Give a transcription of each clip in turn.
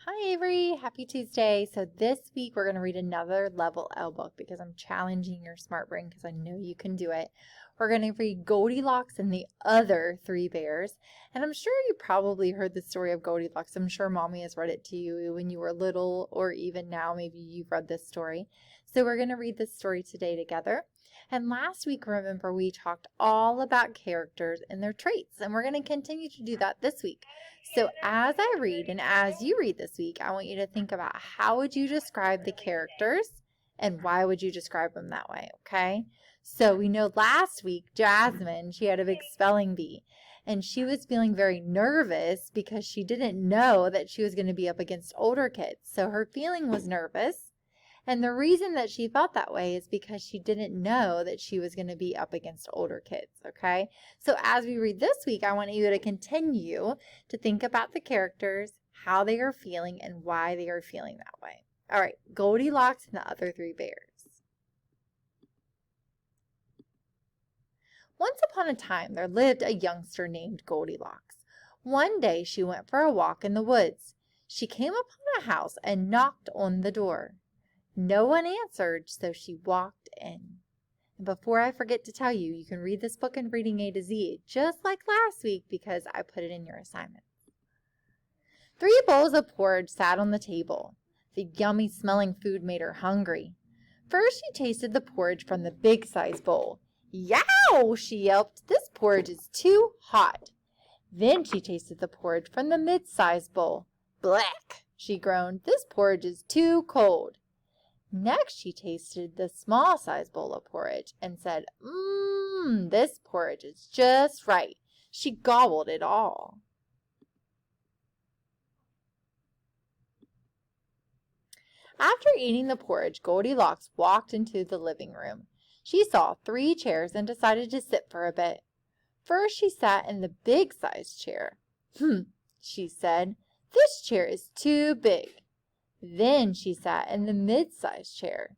Hi Avery, happy Tuesday. So this week we're going to read another Level L book because I'm challenging your smart brain because I know you can do it. We're going to read Goldilocks and the Other Three Bears. And I'm sure you probably heard the story of Goldilocks. I'm sure Mommy has read it to you when you were little, or even now maybe you've read this story. So we're going to read this story today together. And last week, remember, we talked all about characters and their traits, and we're going to continue to do that this week. So as I read and as you read this week, I want you to think about how would you describe the characters and why would you describe them that way, okay? So we know last week, Jasmine, she had a big spelling bee, and she was feeling very nervous because she didn't know that she was going to be up against older kids. So her feeling was nervous. And the reason that she felt that way is because she didn't know that she was going to be up against older kids, okay? So as we read this week, I want you to continue to think about the characters, how they are feeling, and why they are feeling that way. All right, Goldilocks and the Other Three Bears. Once upon a time, there lived a youngster named Goldilocks. One day, she went for a walk in the woods. She came upon a house and knocked on the door. No one answered, so she walked in. And before I forget to tell you, you can read this book in Reading A to Z, just like last week, because I put it in your assignment. 3 bowls of porridge sat on the table. The yummy smelling food made her hungry. First, she tasted the porridge from the big-sized bowl. Yow! She yelped. This porridge is too hot. Then she tasted the porridge from the mid-sized bowl. Black! She groaned. This porridge is too cold. Next, she tasted the small-sized bowl of porridge and said, this porridge is just right. She gobbled it all. After eating the porridge, Goldilocks walked into the living room. She saw 3 chairs and decided to sit for a bit. First, she sat in the big-sized chair. She said, this chair is too big. Then she sat in the mid-sized chair.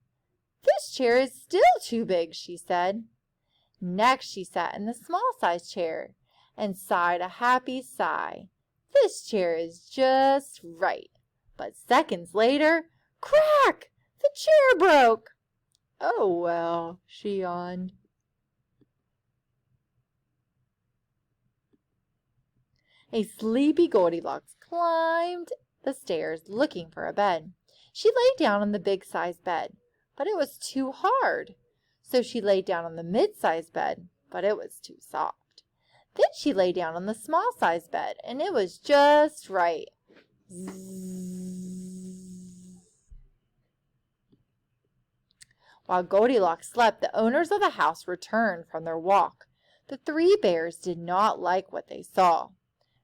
This chair is still too big, she said. Next, she sat in the small-sized chair and sighed a happy sigh. This chair is just right. But seconds later, crack! The chair broke. Oh, well, she yawned. A sleepy Goldilocks climbed the stairs looking for a bed. She lay down on the big-sized bed, but it was too hard. So she lay down on the mid-sized bed, but it was too soft. Then she lay down on the small-sized bed, and it was just right. Zzz. While Goldilocks slept, the owners of the house returned from their walk. The 3 bears did not like what they saw.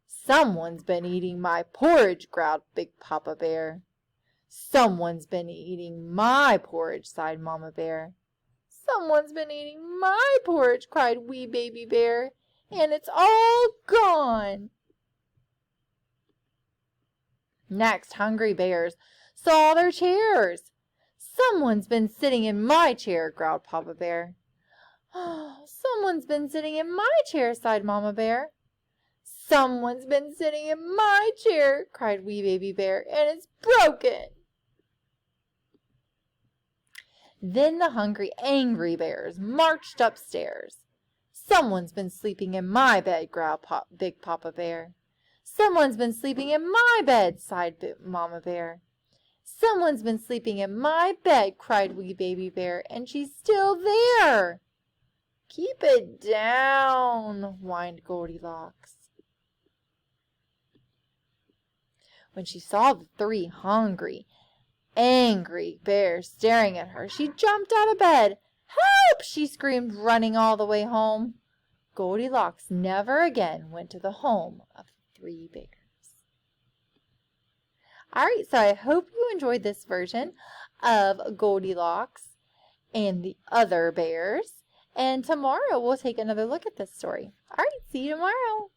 Someone's been eating my porridge, growled Big Papa Bear. Someone's been eating my porridge, sighed Mama Bear. Someone's been eating my porridge, cried Wee Baby Bear, and it's all gone. Next, hungry bears saw their chairs. Someone's been sitting in my chair, growled Papa Bear. Oh, someone's been sitting in my chair, sighed Mama Bear. Someone's been sitting in my chair, cried Wee Baby Bear, and it's broken. Then the hungry, angry bears marched upstairs. Someone's been sleeping in my bed, growled Big Papa Bear. Someone's been sleeping in my bed, sighed Mama Bear. Someone's been sleeping in my bed, cried Wee Baby Bear, and she's still there. Keep it down, whined Goldilocks. When she saw the 3 hungry, angry bears staring at her, she jumped out of bed. Help! She screamed, running all the way home. Goldilocks never again went to the home of the 3 bears. All right, so I hope you enjoyed this version of Goldilocks and the Other Bears. And tomorrow we'll take another look at this story. All right, see you tomorrow.